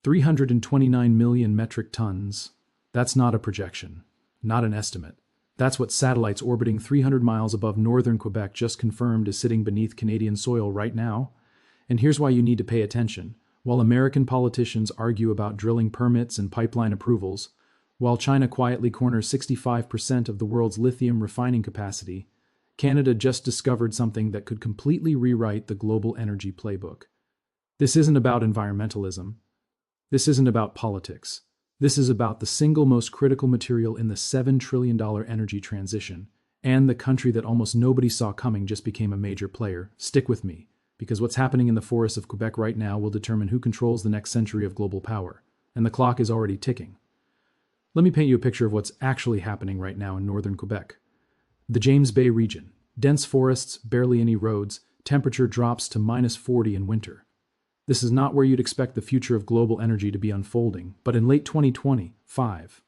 329 million metric tons. That's not a projection, not an estimate. That's what satellites orbiting 300 miles above northern Quebec just confirmed is sitting beneath Canadian soil right now. And here's why you need to pay attention. While American politicians argue about drilling permits and pipeline approvals, while China quietly corners 65% of the world's lithium refining capacity, Canada just discovered something that could completely rewrite the global energy playbook. This isn't about environmentalism. This isn't about politics. This is about the single most critical material in the $7 trillion energy transition, and the country that almost nobody saw coming just became a major player. Stick with me, because what's happening in the forests of Quebec right now will determine who controls the next century of global power, and the clock is already ticking. Let me paint you a picture of what's actually happening right now in northern Quebec. The James Bay region. Dense forests, barely any roads, temperature drops to -40 in winter. This is not where you'd expect the future of global energy to be unfolding, but in late 2025,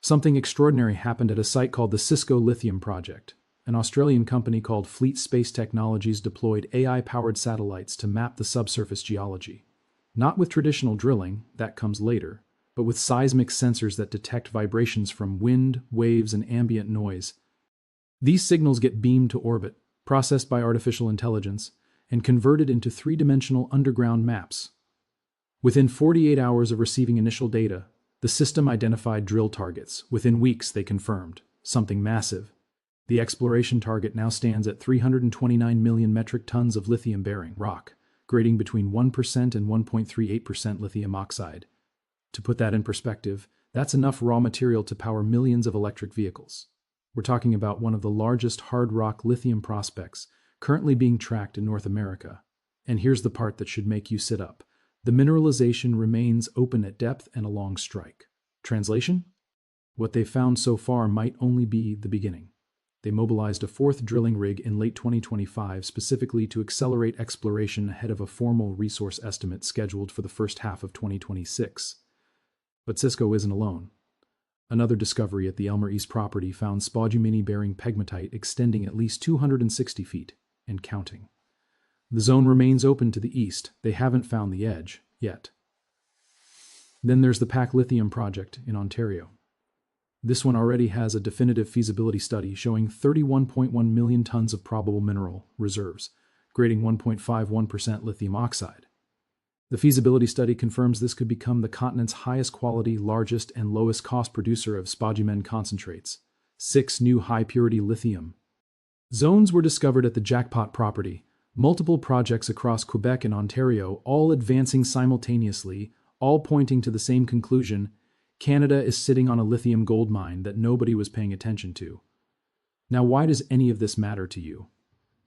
something extraordinary happened at a site called the Cisco Lithium Project. An Australian company called Fleet Space Technologies deployed AI-powered satellites to map the subsurface geology. Not with traditional drilling, that comes later, but with seismic sensors that detect vibrations from wind, waves, and ambient noise. These signals get beamed to orbit, processed by artificial intelligence, and converted into three-dimensional underground maps. Within 48 hours of receiving initial data, the system identified drill targets. Within weeks, they confirmed something massive. The exploration target now stands at 329 million metric tons of lithium-bearing rock, grading between 1% and 1.38% lithium oxide. To put that in perspective, that's enough raw material to power millions of electric vehicles. We're talking about one of the largest hard rock lithium prospects currently being tracked in North America. And here's the part that should make you sit up. The mineralization remains open at depth and along strike. Translation? What they've found so far might only be the beginning. They mobilized a fourth drilling rig in late 2025 specifically to accelerate exploration ahead of a formal resource estimate scheduled for the first half of 2026. But Cisco isn't alone. Another discovery at the Elmer East property found spodumene-bearing pegmatite extending at least 260 feet and counting. The zone remains open to the east. They haven't found the edge yet. Then there's the PAC Lithium project in Ontario. This one already has a definitive feasibility study showing 31.1 million tons of probable mineral reserves, grading 1.51% lithium oxide. The feasibility study confirms this could become the continent's highest quality, largest, and lowest cost producer of spodumene concentrates. 6 new high-purity lithium zones were discovered at the Jackpot property. Multiple projects across Quebec and Ontario, all advancing simultaneously, all pointing to the same conclusion: Canada is sitting on a lithium gold mine that nobody was paying attention to. Now, why does any of this matter to you?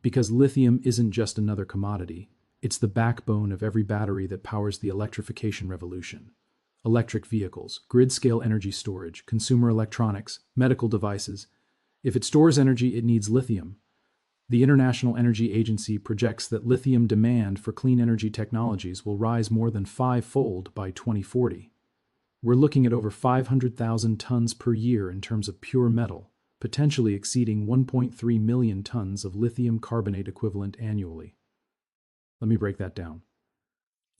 Because lithium isn't just another commodity. It's the backbone of every battery that powers the electrification revolution. Electric vehicles, grid-scale energy storage, consumer electronics, medical devices. If it stores energy, it needs lithium. The International Energy Agency projects that lithium demand for clean energy technologies will rise more than 5-fold by 2040. We're looking at over 500,000 tons per year in terms of pure metal, potentially exceeding 1.3 million tons of lithium carbonate equivalent annually. Let me break that down.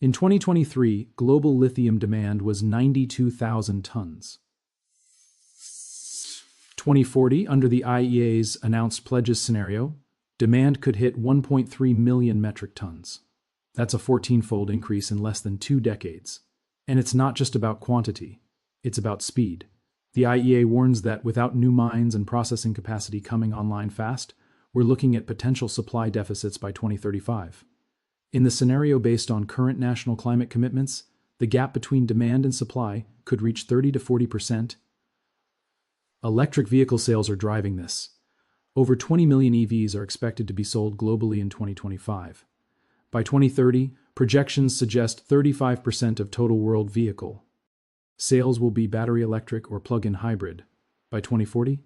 In 2023, global lithium demand was 92,000 tons. 2040, under the IEA's announced pledges scenario, demand could hit 1.3 million metric tons. That's a 14-fold increase in less than 2 decades. And it's not just about quantity, it's about speed. The IEA warns that without new mines and processing capacity coming online fast, we're looking at potential supply deficits by 2035. In the scenario based on current national climate commitments, the gap between demand and supply could reach 30 to 40%. Electric vehicle sales are driving this. Over 20 million EVs are expected to be sold globally in 2025. By 2030, projections suggest 35% of total world vehicle sales will be battery electric or plug-in hybrid. By 2040,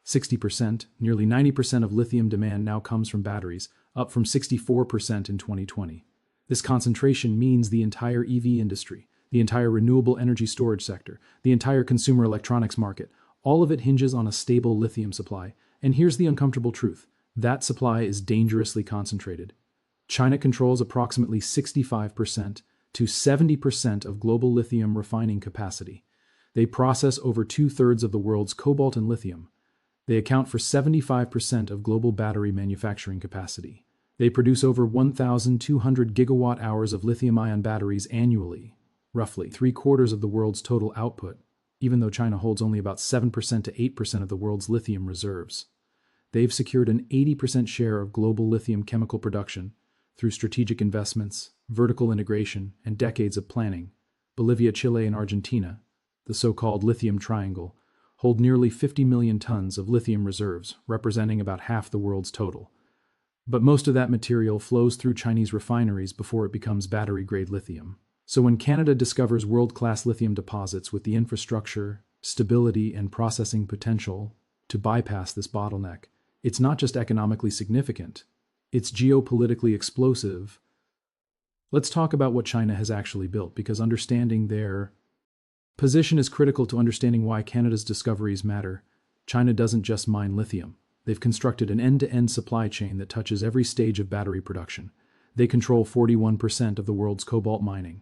60%, nearly 90% of lithium demand now comes from batteries, up from 64% in 2020. This concentration means the entire EV industry, the entire renewable energy storage sector, the entire consumer electronics market, all of it hinges on a stable lithium supply. And here's the uncomfortable truth: that supply is dangerously concentrated. China controls approximately 65% to 70% of global lithium refining capacity. They process over 2/3 of the world's cobalt and lithium. They account for 75% of global battery manufacturing capacity. They produce over 1,200 gigawatt hours of lithium-ion batteries annually, roughly 3/4 of the world's total output, even though China holds only about 7% to 8% of the world's lithium reserves. They've secured an 80% share of global lithium chemical production through strategic investments, vertical integration, and decades of planning. Bolivia, Chile, and Argentina, the so-called lithium triangle, hold nearly 50 million tons of lithium reserves, representing about half the world's total. But most of that material flows through Chinese refineries before it becomes battery-grade lithium. So when Canada discovers world-class lithium deposits with the infrastructure, stability, and processing potential to bypass this bottleneck, it's not just economically significant, it's geopolitically explosive. Let's talk about what China has actually built, because understanding their position is critical to understanding why Canada's discoveries matter. China doesn't just mine lithium. They've constructed an end-to-end supply chain that touches every stage of battery production. They control 41% of the world's cobalt mining.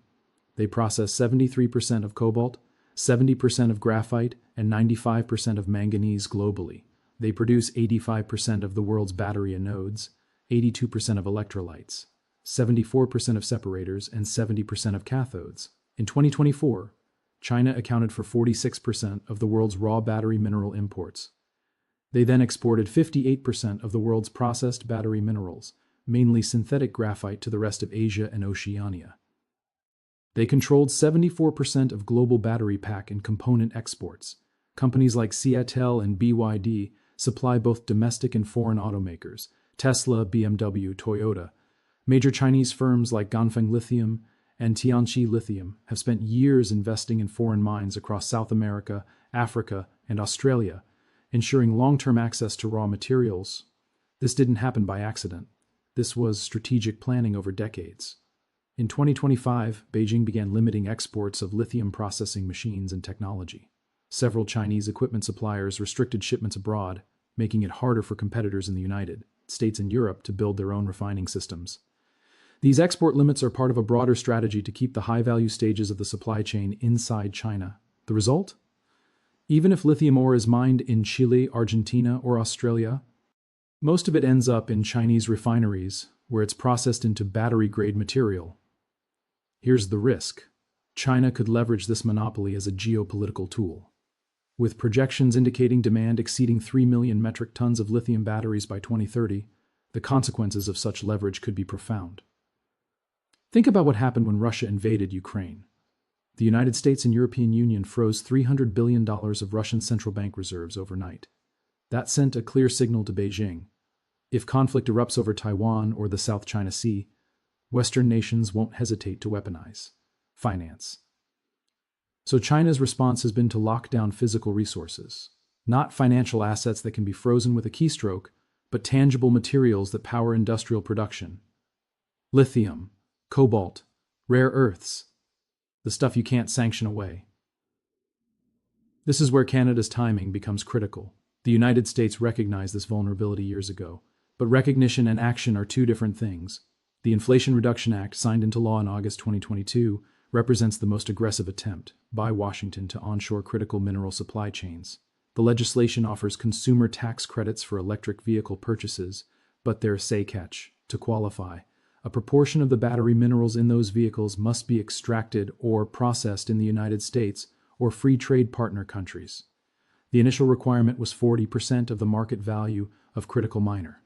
They process 73% of cobalt, 70% of graphite, and 95% of manganese globally. They produce 85% of the world's battery anodes, 82% of electrolytes, 74% of separators, and 70% of cathodes. In 2024, China accounted for 46% of the world's raw battery mineral imports. They then exported 58% of the world's processed battery minerals, mainly synthetic graphite, to the rest of Asia and Oceania. They controlled 74% of global battery pack and component exports. Companies like Seattle and BYD supply both domestic and foreign automakers, Tesla, BMW, Toyota. Major Chinese firms like Ganfeng Lithium and Tianqi Lithium have spent years investing in foreign mines across South America, Africa, and Australia, ensuring long-term access to raw materials. This didn't happen by accident. This was strategic planning over decades. In 2025, Beijing began limiting exports of lithium processing machines and technology. Several Chinese equipment suppliers restricted shipments abroad, making it harder for competitors in the United States and Europe to build their own refining systems. These export limits are part of a broader strategy to keep the high-value stages of the supply chain inside China. The result? Even if lithium ore is mined in Chile, Argentina, or Australia, most of it ends up in Chinese refineries, where it's processed into battery-grade material. Here's the risk. China could leverage this monopoly as a geopolitical tool. With projections indicating demand exceeding 3 million metric tons of lithium batteries by 2030, the consequences of such leverage could be profound. Think about what happened when Russia invaded Ukraine. The United States and European Union froze $300 billion of Russian central bank reserves overnight. That sent a clear signal to Beijing. If conflict erupts over Taiwan or the South China Sea, Western nations won't hesitate to weaponize finance. So China's response has been to lock down physical resources, not financial assets that can be frozen with a keystroke, but tangible materials that power industrial production. Lithium, cobalt, rare earths, the stuff you can't sanction away. This is where Canada's timing becomes critical. The United States recognized this vulnerability years ago, but recognition and action are two different things. The Inflation Reduction Act, signed into law in August 2022, represents the most aggressive attempt by Washington to onshore critical mineral supply chains. The legislation offers consumer tax credits for electric vehicle purchases, but there's a catch. To qualify, a proportion of the battery minerals in those vehicles must be extracted or processed in the United States or free trade partner countries. The initial requirement was 40% of the market value of critical miner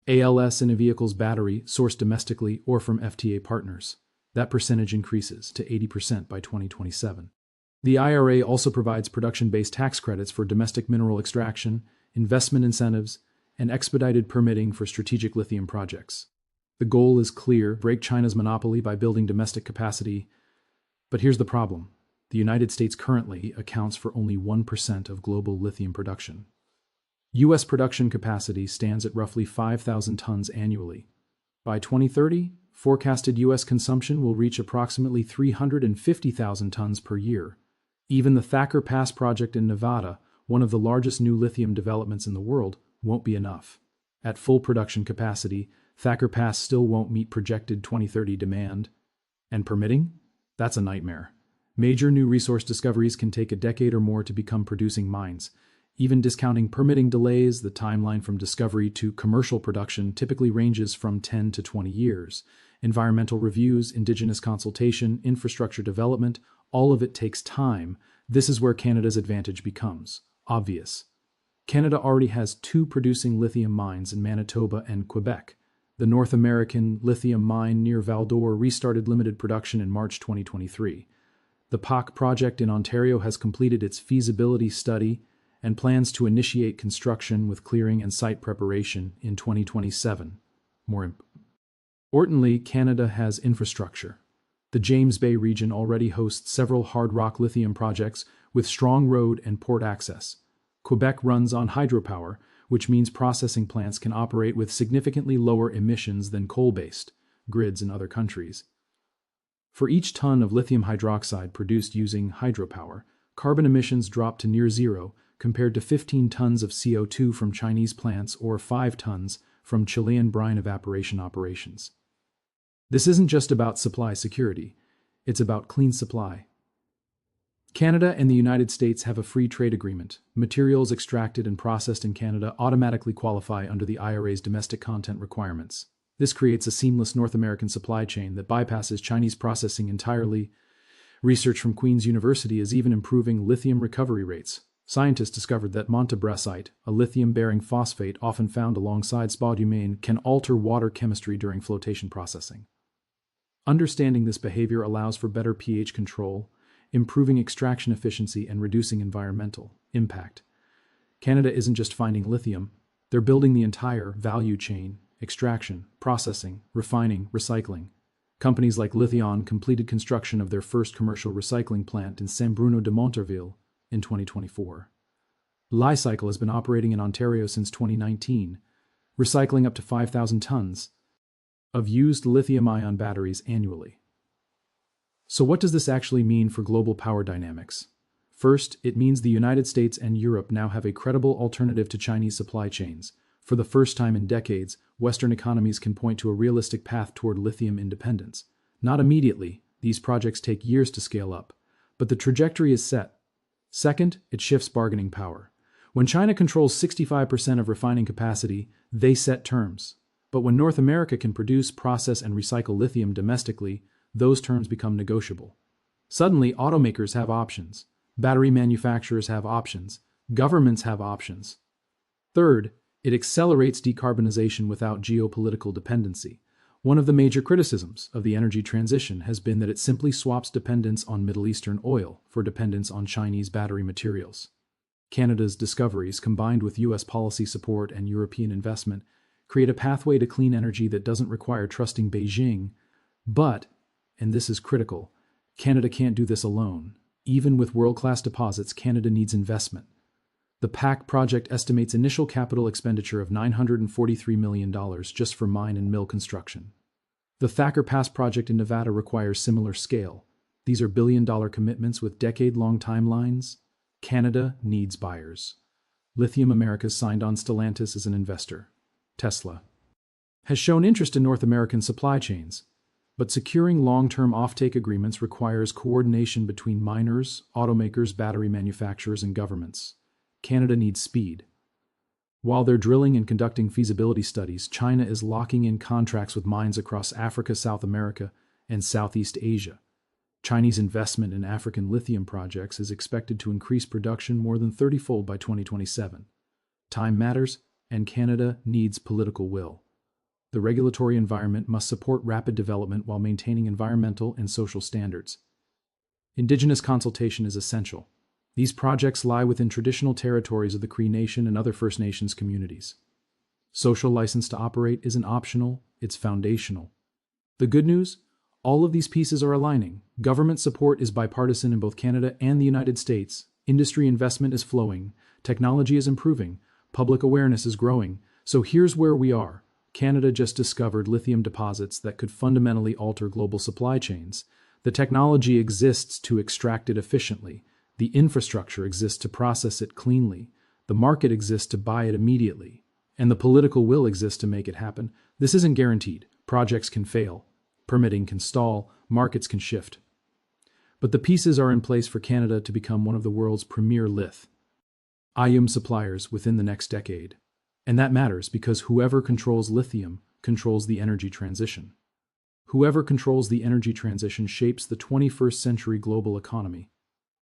ALS in a vehicle's battery sourced domestically or from FTA partners. That percentage increases to 80% by 2027. The IRA also provides production-based tax credits for domestic mineral extraction, investment incentives, and expedited permitting for strategic lithium projects. The goal is clear: break China's monopoly by building domestic capacity. But here's the problem. The United States currently accounts for only 1% of global lithium production. U.S. production capacity stands at roughly 5,000 tons annually. By 2030, forecasted U.S. consumption will reach approximately 350,000 tons per year. Even the Thacker Pass project in Nevada, one of the largest new lithium developments in the world, won't be enough. At full production capacity, Thacker Pass still won't meet projected 2030 demand. And permitting? That's a nightmare. Major new resource discoveries can take a decade or more to become producing mines. Even discounting permitting delays, the timeline from discovery to commercial production typically ranges from 10 to 20 years. Environmental reviews, indigenous consultation, infrastructure development, all of it takes time. This is where Canada's advantage becomes obvious. Canada already has two producing lithium mines in Manitoba and Quebec. The North American lithium mine near Val-d'Or restarted limited production in March 2023. The POC project in Ontario has completed its feasibility study and plans to initiate construction with clearing and site preparation in 2027. More importantly, Canada has infrastructure. The James Bay region already hosts several hard rock lithium projects with strong road and port access. Quebec runs on hydropower, which means processing plants can operate with significantly lower emissions than coal-based grids in other countries. For each ton of lithium hydroxide produced using hydropower, carbon emissions drop to near zero compared to 15 tons of CO2 from Chinese plants or 5 tons from Chilean brine evaporation operations. This isn't just about supply security, it's about clean supply. Canada and the United States have a free trade agreement. Materials extracted and processed in Canada automatically qualify under the IRA's domestic content requirements. This creates a seamless North American supply chain that bypasses Chinese processing entirely. Research from Queen's University is even improving lithium recovery rates. Scientists discovered that montebrasite, a lithium-bearing phosphate often found alongside spodumene, can alter water chemistry during flotation processing. Understanding this behavior allows for better pH control, improving extraction efficiency, and reducing environmental impact. Canada isn't just finding lithium, they're building the entire value chain: extraction, processing, refining, recycling. Companies like Lithion completed construction of their first commercial recycling plant in Saint-Bruno de Montarville in 2024. Li-Cycle has been operating in Ontario since 2019, recycling up to 5,000 tons of used lithium-ion batteries annually. So what does this actually mean for global power dynamics? First, it means the United States and Europe now have a credible alternative to Chinese supply chains. For the first time in decades, Western economies can point to a realistic path toward lithium independence. Not immediately, these projects take years to scale up, but the trajectory is set. Second, it shifts bargaining power. When China controls 65% of refining capacity, they set terms. But when North America can produce, process, and recycle lithium domestically, those terms become negotiable. Suddenly, automakers have options. Battery manufacturers have options. Governments have options. Third, it accelerates decarbonization without geopolitical dependency. One of the major criticisms of the energy transition has been that it simply swaps dependence on Middle Eastern oil for dependence on Chinese battery materials. Canada's discoveries, combined with U.S. policy support and European investment, create a pathway to clean energy that doesn't require trusting Beijing. But, and this is critical, Canada can't do this alone. Even with world-class deposits, Canada needs investment. The PAC project estimates initial capital expenditure of $943 million just for mine and mill construction. The Thacker Pass project in Nevada requires similar scale. These are billion-dollar commitments with decade-long timelines. Canada needs buyers. Lithium Americas signed on Stellantis as an investor. Tesla has shown interest in North American supply chains, but securing long-term offtake agreements requires coordination between miners, automakers, battery manufacturers, and governments. Canada needs speed. While they're drilling and conducting feasibility studies, China is locking in contracts with mines across Africa, South America, and Southeast Asia. Chinese investment in African lithium projects is expected to increase production more than 30-fold by 2027. Time matters, and Canada needs political will. The regulatory environment must support rapid development while maintaining environmental and social standards. Indigenous consultation is essential. These projects lie within traditional territories of the Cree Nation and other First Nations communities. Social license to operate isn't optional, it's foundational. The good news? All of these pieces are aligning. Government support is bipartisan in both Canada and the United States. Industry investment is flowing. Technology is improving. Public awareness is growing. So here's where we are. Canada just discovered lithium deposits that could fundamentally alter global supply chains. The technology exists to extract it efficiently. The infrastructure exists to process it cleanly. The market exists to buy it immediately. And the political will exists to make it happen. This isn't guaranteed. Projects can fail. Permitting can stall, markets can shift. But the pieces are in place for Canada to become one of the world's premier lithium suppliers within the next decade. And that matters because whoever controls lithium controls the energy transition. Whoever controls the energy transition shapes the 21st century global economy.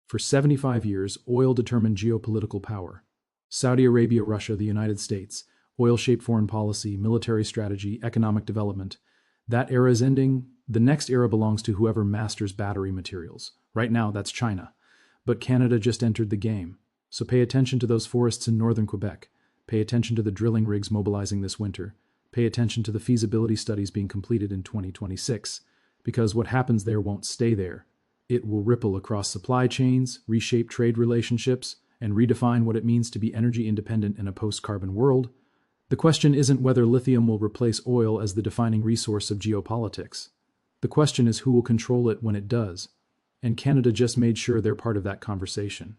For 75 years, oil determined geopolitical power. Saudi Arabia, Russia, the United States, oil shaped foreign policy, military strategy, economic development. That era is ending. The next era belongs to whoever masters battery materials. Right now, that's China. But Canada just entered the game. So pay attention to those forests in northern Quebec. Pay attention to the drilling rigs mobilizing this winter. Pay attention to the feasibility studies being completed in 2026. Because what happens there won't stay there. It will ripple across supply chains, reshape trade relationships, and redefine what it means to be energy independent in a post-carbon world. The question isn't whether lithium will replace oil as the defining resource of geopolitics. The question is who will control it when it does. And Canada just made sure they're part of that conversation.